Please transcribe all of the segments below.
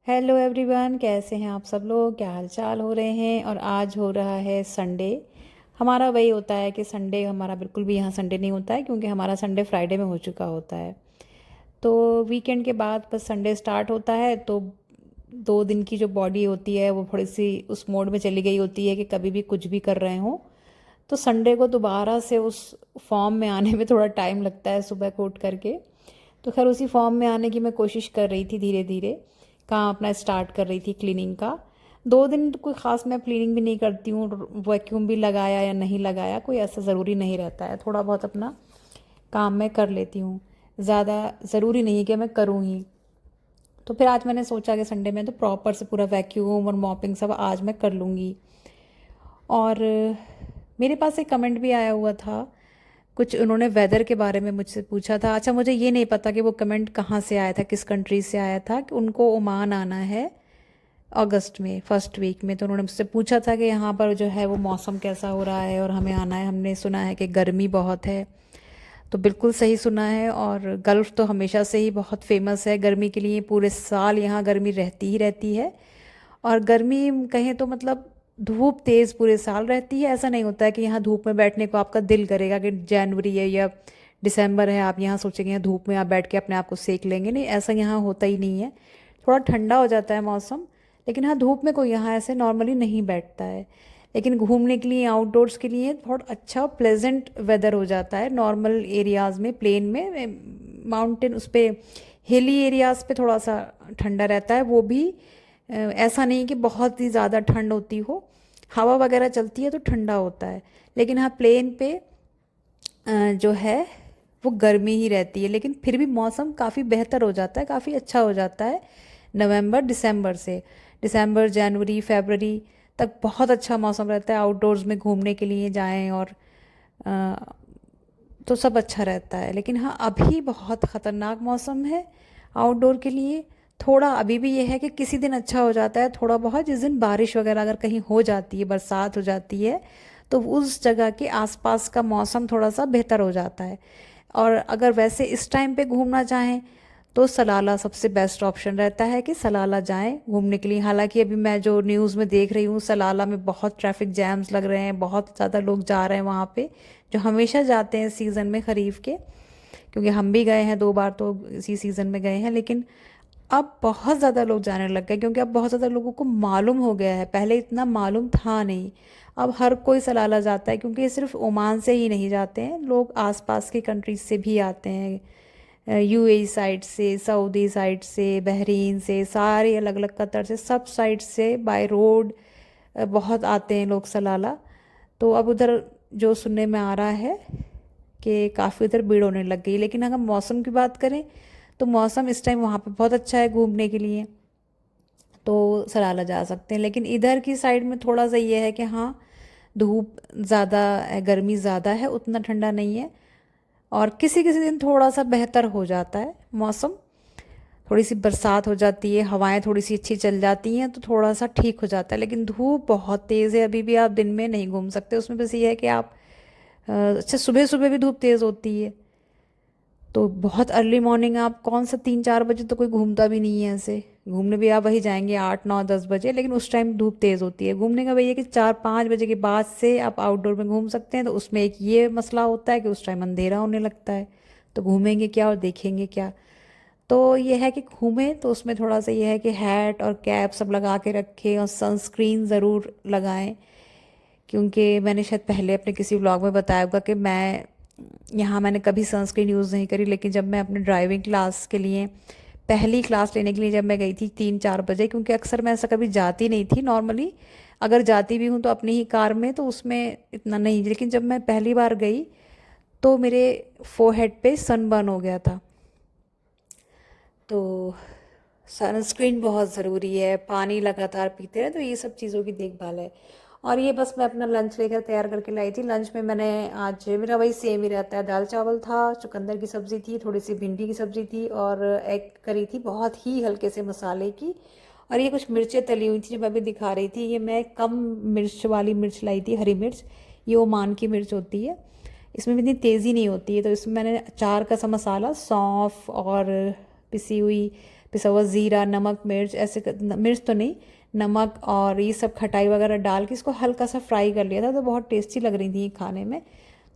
Hello everyone, कैसे हैं आप सब लोग? क्या हाल चाल हो रहे हैं? और आज हो रहा है संडे। हमारा वही होता है कि संडे हमारा बिल्कुल भी यहाँ संडे नहीं होता है, क्योंकि हमारा संडे फ्राइडे में हो चुका होता है। तो वीकेंड के बाद बस संडे स्टार्ट होता है, तो 2 दिन की जो बॉडी होती है वो थोड़ी सी उस मोड में चली गई होती है कि कभी भी कुछ भी कर रहे हों। तो संडे को दोबारा से उस फॉर्म में आने में थोड़ा टाइम लगता है, सुबह को उठ करके। तो खैर उसी फॉर्म में आने की मैं कोशिश कर रही थी, धीरे धीरे काम अपना स्टार्ट कर रही थी क्लीनिंग का। 2 दिन तो कोई ख़ास मैं क्लीनिंग भी नहीं करती हूँ, वैक्यूम भी लगाया या नहीं लगाया कोई ऐसा ज़रूरी नहीं रहता है, थोड़ा बहुत अपना काम मैं कर लेती हूँ। ज़्यादा ज़रूरी नहीं है कि मैं करूँ ही। तो फिर आज मैंने सोचा कि संडे में तो प्रॉपर से पूरा वैक्यूम और मॉपिंग सब आज मैं कर लूँगी। और मेरे पास एक कमेंट भी आया हुआ था, कुछ उन्होंने वेदर के बारे में मुझसे पूछा था। अच्छा, मुझे ये नहीं पता कि वो कमेंट कहाँ से आया था, किस कंट्री से आया था। कि उनको ओमान आना है अगस्त में, फर्स्ट वीक में। तो उन्होंने मुझसे पूछा था कि यहाँ पर जो है वो मौसम कैसा हो रहा है और हमें आना है। हमने सुना है कि गर्मी बहुत है। तो बिल्कुल सही सुना है। और गल्फ़ तो हमेशा से ही बहुत फेमस है गर्मी के लिए, पूरे साल यहाँ गर्मी रहती ही रहती है। और गर्मी कहें तो मतलब धूप तेज़ पूरे साल रहती है। ऐसा नहीं होता है कि यहाँ धूप में बैठने को आपका दिल करेगा कि जनवरी है या दिसंबर है, आप यहाँ सोचेंगे यहाँ धूप में आप बैठ के अपने आप को सेक लेंगे। नहीं, ऐसा यहाँ होता ही नहीं है। थोड़ा ठंडा हो जाता है मौसम, लेकिन हाँ धूप में कोई यहाँ ऐसे नॉर्मली नहीं बैठता है। लेकिन घूमने के लिए, आउटडोर्स के लिए बहुत अच्छा प्लेजेंट वेदर हो जाता है नॉर्मल एरियाज़ में, प्लेन में, माउंटेन उस पर, हिली एरियाज़ पे थोड़ा सा ठंडा रहता है। वो भी ऐसा नहीं कि बहुत ही ज़्यादा ठंड होती हो, हवा वगैरह चलती है तो ठंडा होता है। लेकिन हाँ प्लेन पे जो है वो गर्मी ही रहती है। लेकिन फिर भी मौसम काफ़ी बेहतर हो जाता है, काफ़ी अच्छा हो जाता है नवंबर दिसंबर से। दिसंबर, जनवरी, फरवरी तक बहुत अच्छा मौसम रहता है, आउटडोर्स में घूमने के लिए जाएं और अ, तो सब अच्छा रहता है। लेकिन हाँ अभी बहुत ख़तरनाक मौसम है आउटडोर के लिए। थोड़ा अभी भी ये है कि किसी दिन अच्छा हो जाता है थोड़ा बहुत, जिस दिन बारिश वगैरह अगर कहीं हो जाती है, बरसात हो जाती है, तो उस जगह के आसपास का मौसम थोड़ा सा बेहतर हो जाता है। और अगर वैसे इस टाइम पे घूमना चाहें तो सलाला सबसे बेस्ट ऑप्शन रहता है कि सलाला जाएं घूमने के लिए। हालांकि अभी मैं जो न्यूज़ में देख रही हूँ, सलाला में बहुत ट्रैफिक जैम्स लग रहे हैं, बहुत ज़्यादा लोग जा रहे हैं वहाँ पे, जो हमेशा जाते हैं सीज़न में, ख़रीफ के। क्योंकि हम भी गए हैं 2 बार, तो इसी सीज़न में गए हैं। लेकिन अब बहुत ज़्यादा लोग जाने लग गए, क्योंकि अब बहुत ज़्यादा लोगों को मालूम हो गया है, पहले इतना मालूम था नहीं। अब हर कोई सलाला जाता है, क्योंकि ये सिर्फ ओमान से ही नहीं जाते हैं लोग, आसपास की कंट्रीज से भी आते हैं, यूएई साइड से, सऊदी साइड से, बहरीन से, सारे अलग अलग, कतर से, सब साइड से बाय रोड बहुत आते हैं लोग सलाला। तो अब उधर जो सुनने में आ रहा है कि काफ़ी उधर भीड़ होने लग गई। लेकिन अगर मौसम की बात करें तो मौसम इस टाइम वहाँ पे बहुत अच्छा है घूमने के लिए, तो सलाला जा सकते हैं। लेकिन इधर की साइड में थोड़ा सा ये है कि हाँ धूप ज़्यादा है, गर्मी ज़्यादा है, उतना ठंडा नहीं है। और किसी किसी दिन थोड़ा सा बेहतर हो जाता है मौसम, थोड़ी सी बरसात हो जाती है, हवाएं थोड़ी सी अच्छी चल जाती हैं, तो थोड़ा सा ठीक हो जाता है। लेकिन धूप बहुत तेज़ है, अभी भी आप दिन में नहीं घूम सकते उसमें। बस ये है कि आप अच्छा, सुबह सुबह भी धूप तेज़ होती है, तो बहुत अर्ली मॉर्निंग आप कौन सा 3-4 बजे तो कोई घूमता भी नहीं है ऐसे। घूमने भी आप वही जाएंगे 8-9-10 बजे, लेकिन उस टाइम धूप तेज़ होती है। घूमने का वही है कि 4-5 बजे के बाद से आप आउटडोर में घूम सकते हैं। तो उसमें एक ये मसला होता है कि उस टाइम अंधेरा होने लगता है, तो घूमेंगे क्या और देखेंगे क्या। तो ये है कि घूमें तो उसमें थोड़ा सा ये है कि हैट और कैप सब लगा के रखें, और सनस्क्रीन ज़रूर लगाएं। क्योंकि मैंने शायद पहले अपने किसी व्लॉग में बताया होगा कि मैं यहाँ मैंने कभी सनस्क्रीन यूज़ नहीं करी। लेकिन जब मैं अपने ड्राइविंग क्लास के लिए, पहली क्लास लेने के लिए जब मैं गई थी 3-4 बजे, क्योंकि अक्सर मैं ऐसा कभी जाती नहीं थी नॉर्मली, अगर जाती भी हूँ तो अपनी ही कार में, तो उसमें इतना नहीं। लेकिन जब मैं पहली बार गई तो मेरे फोरहेड पे सनबर्न हो गया था। तो सनस्क्रीन बहुत ज़रूरी है, पानी लगातार पीते रहे, तो ये सब चीज़ों की देखभाल है। और ये बस मैं अपना लंच लेकर तैयार करके लाई थी। लंच में मैंने आज, मेरा वही सेम ही रहता है, दाल चावल था, चुकंदर की सब्ज़ी थी, थोड़ी सी भिंडी की सब्ज़ी थी, और एग करी थी बहुत ही हल्के से मसाले की। और ये कुछ मिर्चें तली हुई थी जो मैं अभी दिखा रही थी, ये मैं कम मिर्च वाली मिर्च लाई थी, हरी मिर्च। ये ओमान की मिर्च होती है, इसमें भी इतनी तेज़ी नहीं होती है। तो इसमें मैंने अचार का सा मसाला, सौंफ और पिसी हुई पिसा हुआ ज़ीरा, नमक, मिर्च, ऐसे मिर्च तो नहीं, नमक और ये सब खटाई वगैरह डाल के इसको हल्का सा फ्राई कर लिया था, तो बहुत टेस्टी लग रही थी ये खाने में।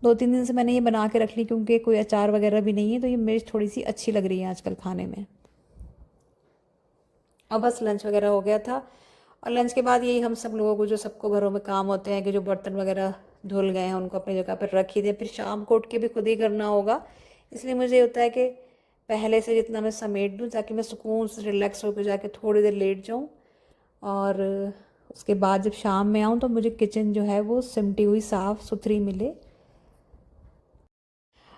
2-3 दिन से मैंने ये बना के रख ली, क्योंकि कोई अचार वगैरह भी नहीं है, तो ये मिर्च थोड़ी सी अच्छी लग रही है आजकल खाने में। अब बस लंच वगैरह हो गया था, और लंच के बाद यही हम सब लोगों को जो सबको घरों में काम होते हैं कि जो बर्तन वगैरह धुल गए हैं उनको अपनी जगह पर रख ही दे, फिर शाम को उठ के भी खुद ही करना होगा। इसलिए मुझे होता है कि पहले से जितना मैं समेट दूँ, ताकि मैं सुकून से रिलैक्स होकर जाके थोड़ी देर लेट जाऊँ, और उसके बाद जब शाम में आऊँ तो मुझे किचन जो है वो सिमटी हुई साफ़ सुथरी मिले।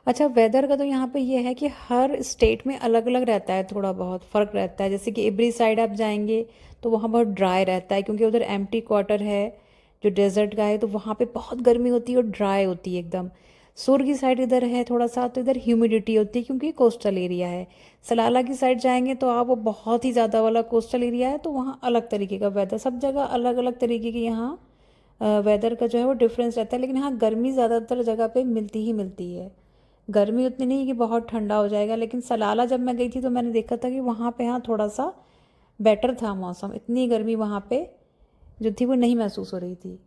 अच्छा, वेदर का तो यहाँ पे ये है कि हर स्टेट में अलग अलग रहता है, थोड़ा बहुत फ़र्क रहता है। जैसे कि इबरी साइड आप जाएंगे तो वहाँ बहुत ड्राई रहता है, क्योंकि उधर एम्प्टी क्वार्टर है जो डेजर्ट का है, तो वहाँ पे बहुत गर्मी होती है और ड्राई होती है एकदम। सुर की साइड इधर है थोड़ा सा, तो इधर ह्यूमिडिटी होती है क्योंकि कोस्टल एरिया है। सलाला की साइड जाएंगे तो आप, वो बहुत ही ज़्यादा वाला कोस्टल एरिया है, तो वहाँ अलग तरीके का वेदर, सब जगह अलग अलग तरीके की यहाँ वेदर का जो है वो डिफरेंस रहता है। लेकिन हाँ, गर्मी ज़्यादातर जगह पे मिलती ही मिलती है। गर्मी उतनी नहीं कि बहुत ठंडा हो जाएगा, लेकिन सलाला जब मैं गई थी तो मैंने देखा था कि वहाँ पे हाँ थोड़ा सा बेटर था मौसम, इतनी गर्मी वहाँ पे जो थी वो नहीं महसूस हो रही थी।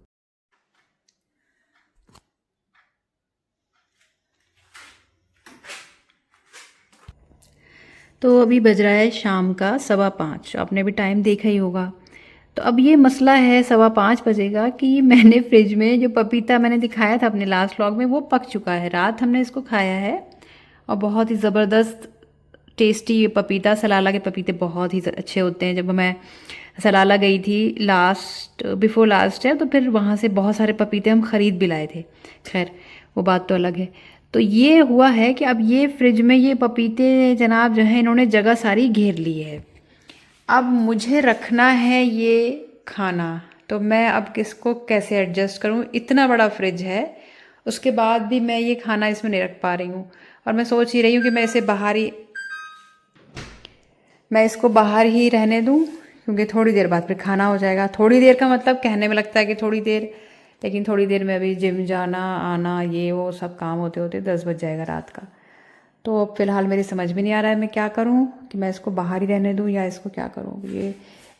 तो अभी बज रहा है शाम का 5:15, आपने भी टाइम देखा ही होगा। तो अब ये मसला है 5:15 बजेगा कि मैंने फ्रिज में जो पपीता मैंने दिखाया था अपने लास्ट व्लॉग में, वो पक चुका है। रात हमने इसको खाया है, और बहुत ही ज़बरदस्त टेस्टी ये पपीता, सलाला के पपीते बहुत ही अच्छे होते हैं। जब मैं सलाला गई थी लास्ट, बिफोर लास्ट है, तो फिर वहाँ से बहुत सारे पपीते हम ख़रीद भी लाए थे। खैर वो बात तो अलग है। तो ये हुआ है कि अब ये फ्रिज में ये पपीते जनाब जो है, इन्होंने जगह सारी घेर ली है। अब मुझे रखना है ये खाना, तो मैं अब किसको कैसे एडजस्ट करूँ? इतना बड़ा फ्रिज है, उसके बाद भी मैं ये खाना इसमें नहीं रख पा रही हूँ। और मैं सोच ही रही हूँ कि मैं इसको बाहर ही रहने दूँ, क्योंकि थोड़ी देर बाद फिर खाना हो जाएगा। थोड़ी देर का मतलब कहने में लगता है कि थोड़ी देर, लेकिन थोड़ी देर में अभी जिम जाना आना ये वो सब काम होते होते 10 बज जाएगा रात का। तो अब फ़िलहाल मेरी समझ में नहीं आ रहा है मैं क्या करूं, कि मैं इसको बाहर ही रहने दूं या इसको क्या करूं। ये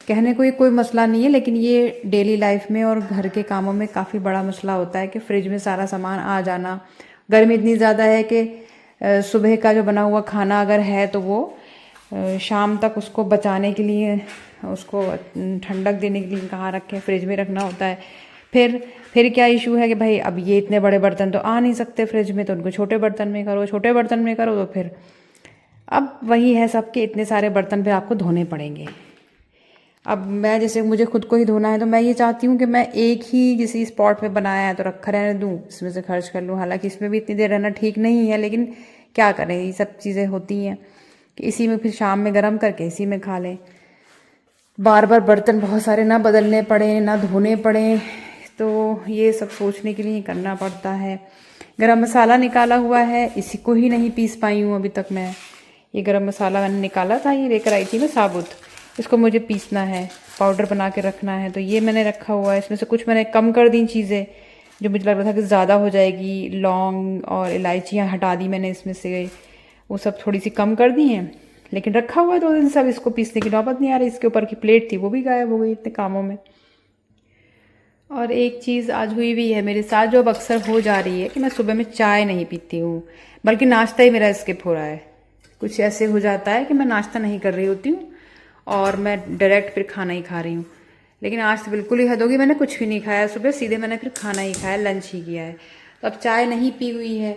कहने को ये कोई मसला नहीं है, लेकिन ये डेली लाइफ में और घर के कामों में काफ़ी बड़ा मसला होता है कि फ्रिज में सारा सामान आ जाना। गर्मी इतनी ज़्यादा है कि सुबह का जो बना हुआ खाना अगर है तो वो शाम तक उसको बचाने के लिए, उसको ठंडक देने के लिए कहाँ रखें, फ्रिज में रखना होता है। फिर क्या इशू है कि भाई अब ये इतने बड़े बर्तन तो आ नहीं सकते फ्रिज में, तो उनको छोटे बर्तन में करो, छोटे बर्तन में करो, तो फिर अब वही है सबके, इतने सारे बर्तन फिर आपको धोने पड़ेंगे। अब मैं जैसे मुझे खुद को ही धोना है, तो मैं ये चाहती हूँ कि मैं एक ही किसी स्पॉट पे बनाया है तो रखा रहने दूँ, इसमें से खर्च कर लूँ। हालांकि इसमें भी इतनी देर रहना ठीक नहीं है, लेकिन क्या करें, ये सब चीज़ें होती हैं कि इसी में फिर शाम में गर्म करके इसी में खा लें। बार बार बर्तन बहुत सारे ना बदलने पड़े ना धोने पड़े, तो ये सब सोचने के लिए करना पड़ता है। गरम मसाला निकाला हुआ है, इसी को ही नहीं पीस पाई हूँ अभी तक मैं। ये गरम मसाला मैंने निकाला था, ये लेकर आई थी मैं साबुत, इसको मुझे पीसना है, पाउडर बना के रखना है। तो ये मैंने रखा हुआ है, इसमें से कुछ मैंने कम कर दी चीज़ें जो मुझे लग रहा था कि ज़्यादा हो जाएगी। लौंग और इलायचियाँ हटा दी मैंने इसमें से, वो सब थोड़ी सी कम कर दी हैं। लेकिन रखा हुआ है 2 दिन से, अब इसको पीसने की नौबत नहीं आ रही। इसके ऊपर की प्लेट थी वो भी गायब हो गई इतने कामों में। और एक चीज़ आज हुई भी है मेरे साथ, जो अब अक्सर हो जा रही है, कि मैं सुबह में चाय नहीं पीती हूँ, बल्कि नाश्ता ही मेरा स्किप हो रहा है। कुछ ऐसे हो जाता है कि मैं नाश्ता नहीं कर रही होती हूँ और मैं डायरेक्ट फिर खाना ही खा रही हूँ। लेकिन आज तो बिल्कुल ही हद होगी, मैंने कुछ भी नहीं खाया सुबह, सीधे मैंने फिर खाना ही खाया, लंच ही किया है। तो अब चाय नहीं पी हुई है,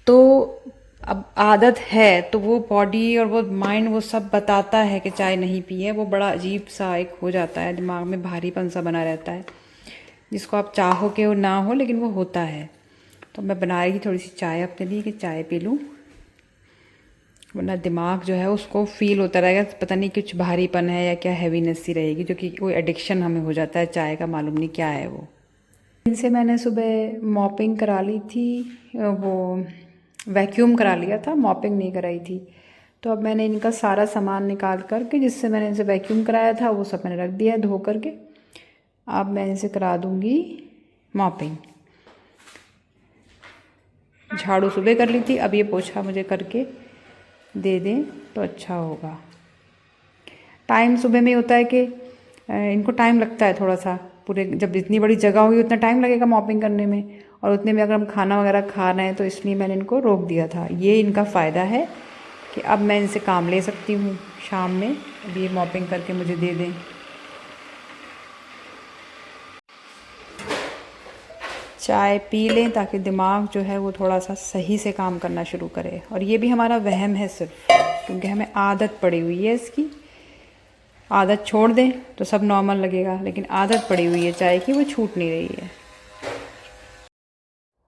तो अब आदत है, तो वो बॉडी और वो माइंड वो सब बताता है कि चाय नहीं पी है। वो बड़ा अजीब सा एक हो जाता है, दिमाग में भारीपन सा बना रहता है, जिसको आप चाहो कि वो ना हो, लेकिन वो होता है। तो मैं बना रही थी थोड़ी सी चाय अपने लिए कि चाय पी लूँ, वरना दिमाग जो है उसको फील होता रहेगा पता नहीं कुछ भारीपन है या क्या हैवीनेस सी रहेगी, जो कि कोई एडिक्शन हमें हो जाता है चाय का, मालूम नहीं क्या है वो। इनसे मैंने सुबह मॉपिंग करा ली थी, वो वैक्यूम करा लिया था, मॉपिंग नहीं कराई थी। तो अब मैंने इनका सारा सामान निकाल करके, जिससे मैंने इनसे वैक्यूम कराया था, वो सब मैंने रख दिया है धो करके। अब मैं इनसे करा दूँगी मॉपिंग। झाड़ू सुबह कर ली थी, अब ये पोछा मुझे करके दे दें तो अच्छा होगा। टाइम सुबह में होता है कि इनको टाइम लगता है थोड़ा सा, पूरे जब इतनी बड़ी जगह होगी उतना टाइम लगेगा मॉपिंग करने में, और उतने में अगर हम खाना वगैरह खा रहे हैं तो इसलिए मैंने इनको रोक दिया था। ये इनका फ़ायदा है कि अब मैं इनसे काम ले सकती हूँ शाम में, अब ये मॉपिंग करके मुझे दे दें। चाय पी लें ताकि दिमाग जो है वो थोड़ा सा सही से काम करना शुरू करे। और ये भी हमारा वहम है सिर्फ, क्योंकि हमें आदत पड़ी हुई है इसकी। आदत छोड़ दें तो सब नॉर्मल लगेगा, लेकिन आदत पड़ी हुई है चाय की, वो छूट नहीं रही है।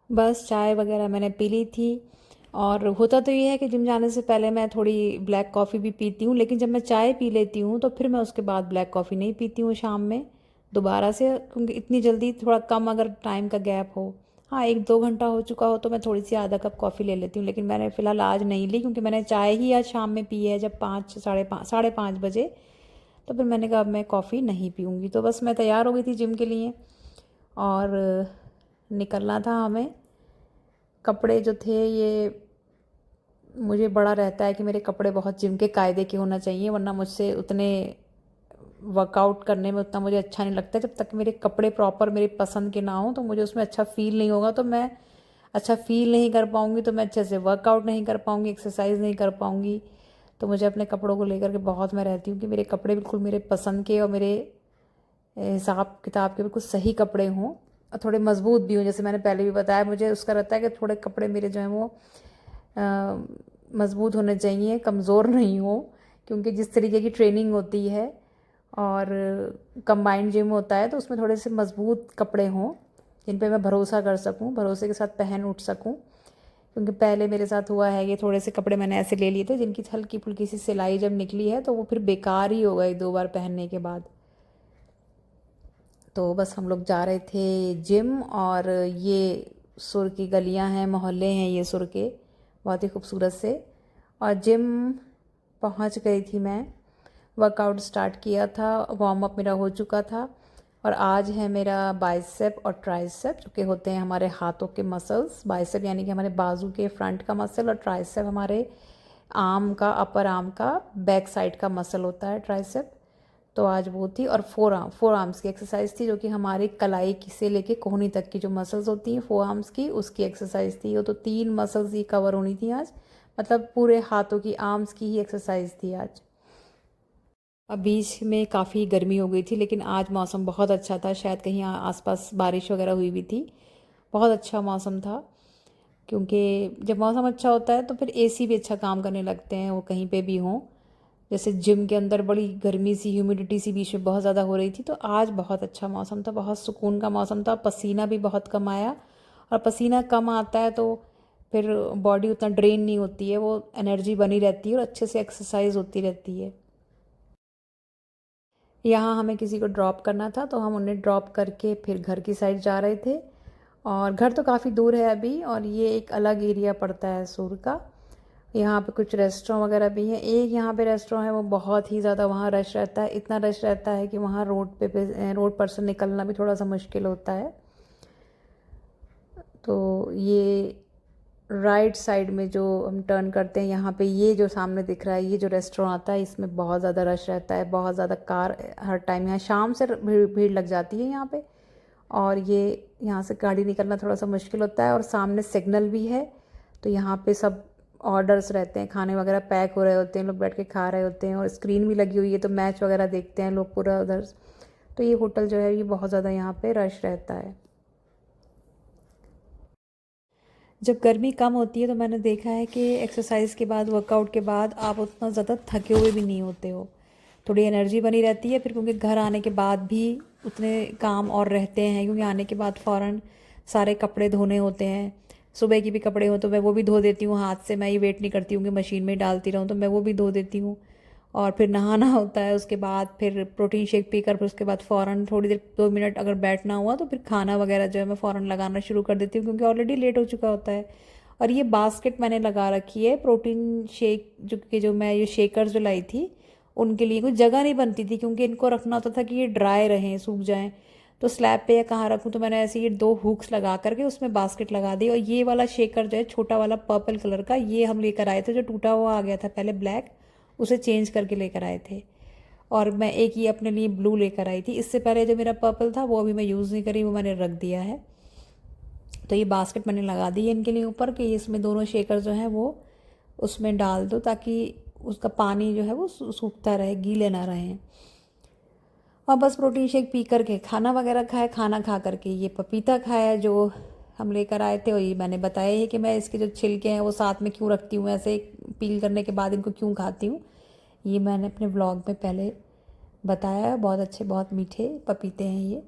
बस चाय वगैरह मैंने पी ली थी। और होता तो ये है कि जिम जाने से पहले मैं थोड़ी ब्लैक कॉफ़ी भी पीती हूँ, लेकिन जब मैं चाय पी लेती हूँ तो फिर मैं उसके बाद ब्लैक कॉफ़ी नहीं पीती हूँ शाम में दोबारा से, क्योंकि इतनी जल्दी थोड़ा कम अगर टाइम का गैप हो, हाँ 1-2 घंटा हो चुका हो तो मैं थोड़ी सी आधा कप कॉफ़ी ले लेती हूँ। लेकिन मैंने फ़िलहाल आज नहीं ली, क्योंकि मैंने चाय ही आज शाम में पी है जब 5 साढ़े पाँच बजे। तो फिर मैंने कहा अब मैं कॉफ़ी नहीं पीऊँगी। तो बस मैं तैयार हो गई थी जिम के लिए और निकलना था हमें। कपड़े जो थे ये, मुझे बड़ा रहता है कि मेरे कपड़े बहुत जिम के कायदे के होना चाहिए, वरना मुझसे उतने वर्कआउट करने में उतना मुझे अच्छा नहीं लगता। जब तक मेरे कपड़े प्रॉपर मेरे पसंद के ना हो तो मुझे उसमें अच्छा फ़ील नहीं होगा, तो मैं अच्छा फ़ील नहीं कर पाऊँगी, तो मैं अच्छे से वर्कआउट नहीं कर पाऊँगी, एक्सरसाइज नहीं कर पाऊँगी। तो मुझे अपने कपड़ों को लेकर के बहुत मैं रहती हूँ कि मेरे कपड़े बिल्कुल मेरे पसंद के और मेरे हिसाब किताब के बिल्कुल सही कपड़े हों और थोड़े मजबूत भी हों। जैसे मैंने पहले भी बताया, मुझे उसका रहता है कि थोड़े कपड़े मेरे जो हैं वो मज़बूत होने चाहिए, कमज़ोर नहीं हो, क्योंकि जिस तरीके की ट्रेनिंग होती है और कंबाइंड जिम होता है तो उसमें थोड़े से मज़बूत कपड़े हों जिन पे मैं भरोसा कर सकूं, भरोसे के साथ पहन उठ सकूं। क्योंकि पहले मेरे साथ हुआ है कि थोड़े से कपड़े मैंने ऐसे ले लिए थे जिनकी हल्की फुल्की सी सिलाई जब निकली है तो वो फिर बेकार ही हो गए 2 बार पहनने के बाद। तो बस हम लोग जा रहे थे जिम, और ये सुर की गलियां हैं, मोहल्ले हैं ये सुर के, बहुत ही खूबसूरत से। और जिम पहुंच गई थी मैं, वर्कआउट स्टार्ट किया था, वार्म अप मेरा हो चुका था। और आज है मेरा बाइसेप और ट्राइसेप, जो कि होते हैं हमारे हाथों के मसल्स। बाइसेप यानी कि हमारे बाजू के फ्रंट का मसल, और ट्राइसेप हमारे आर्म का, अपर आर्म का बैक साइड का मसल होता है ट्राइसेप। तो आज वो थी। और फोर आर्म्स की एक्सरसाइज थी, जो कि हमारी कलाई की से लेके कोहनी तक की जो मसल्स होती हैं फोर आर्म्स की, उसकी एक्सरसाइज थी। वो तो 3 मसल्स ही कवर होनी थी आज, मतलब पूरे हाथों की, आर्म्स की ही एक्सरसाइज थी आज। अब बीच में काफ़ी गर्मी हो गई थी, लेकिन आज मौसम बहुत अच्छा था, शायद कहीं आसपास बारिश वगैरह हुई भी थी। बहुत अच्छा मौसम था, क्योंकि जब मौसम अच्छा होता है तो फिर एसी भी अच्छा काम करने लगते हैं, वो कहीं पे भी हों। जैसे जिम के अंदर बड़ी गर्मी सी, ह्यूमिडिटी सी बीच में बहुत ज़्यादा हो रही थी, तो आज बहुत अच्छा मौसम था, बहुत सुकून का मौसम था। पसीना भी बहुत कम आया, और पसीना कम आता है तो फिर बॉडी उतना ड्रेन नहीं होती है, वो एनर्जी बनी रहती है और अच्छे से एक्सरसाइज होती रहती है। यहाँ हमें किसी को ड्रॉप करना था, तो हम उन्हें ड्रॉप करके फिर घर की साइड जा रहे थे। और घर तो काफ़ी दूर है अभी, और ये एक अलग एरिया पड़ता है सूर का। यहाँ पे कुछ रेस्टोरेंट वगैरह भी हैं। एक यहाँ पे रेस्टोरेंट है, वो बहुत ही ज़्यादा वहाँ रश रहता है, इतना रश रहता है कि वहाँ रोड पर से निकलना भी थोड़ा सा मुश्किल होता है। तो ये राइट साइड में जो हम टर्न करते हैं, यहाँ पे ये जो सामने दिख रहा है, ये जो रेस्टोरेंट आता है, इसमें बहुत ज़्यादा रश रहता है, बहुत ज़्यादा कार हर टाइम, यहाँ शाम से भीड़ लग जाती है यहाँ पे। और ये यहाँ से गाड़ी निकलना थोड़ा सा मुश्किल होता है, और सामने सिग्नल भी है, तो यहाँ पे सब ऑर्डर्स रहते हैं, खाने वगैरह पैक हो रहे होते हैं, लोग बैठ के खा रहे होते हैं, और स्क्रीन भी लगी हुई है तो मैच वगैरह देखते हैं लोग पूरा उधर। तो ये होटल जो है ये बहुत ज़्यादा यहाँ पे रश रहता है। जब गर्मी कम होती है तो मैंने देखा है कि एक्सरसाइज के बाद, वर्कआउट के बाद आप उतना ज़्यादा थके हुए भी नहीं होते हो, थोड़ी एनर्जी बनी रहती है। फिर क्योंकि घर आने के बाद भी उतने काम और रहते हैं, क्योंकि आने के बाद फ़ौरन सारे कपड़े धोने होते हैं। सुबह की भी कपड़े हो तो मैं वो भी धो देती हूँ हाथ से, मैं ये वेट नहीं करती हूँ कि मशीन में डालती रहूँ, तो मैं वो भी धो देती हूँ। और फिर नहाना होता है, उसके बाद फिर प्रोटीन शेक पीकर फिर उसके बाद फ़ौरन थोड़ी देर 2 मिनट अगर बैठना हुआ तो फिर खाना वगैरह जो है मैं फ़ौरन लगाना शुरू कर देती हूँ, क्योंकि ऑलरेडी लेट हो चुका होता है। और ये बास्केट मैंने लगा रखी है प्रोटीन शेक, जो मैं ये शेकर्स जो लाई थी उनके लिए। कुछ जगह नहीं बनती थी, क्योंकि इनको रखना होता था कि ये ड्राई रहें, सूख जाएं, तो स्लैब पे या कहाँ रखूँ, तो मैंने ऐसे ये 2 हुक्स लगा करके उसमें बास्केट लगा दी। और ये वाला शेकर जो है छोटा वाला पर्पल कलर का, ये हम लेकर आए थे, जो टूटा हुआ आ गया था पहले ब्लैक, उसे चेंज करके लेकर आए थे। और मैं एक ये अपने लिए ब्लू लेकर आई थी। इससे पहले जो मेरा पर्पल था वो अभी मैं यूज़ नहीं करी, वो मैंने रख दिया है। तो ये बास्केट मैंने लगा दी है इनके लिए ऊपर कि इसमें दोनों शेकर जो हैं वो उसमें डाल दो, ताकि उसका पानी जो है वो सूखता रहे, गीले ना रहें। और बस प्रोटीन शेक पी करके खाना वगैरह खाया, खाना खा करके ये पपीता खाया जो हम लेकर आए थे। और ये मैंने बताया ही कि मैं इसके जो छिलके हैं वो साथ में क्यों रखती हूँ, ऐसे पील करने के बाद इनको क्यों खाती हूँ, ये मैंने अपने व्लॉग में पहले बताया है। बहुत अच्छे, बहुत मीठे पपीते हैं ये।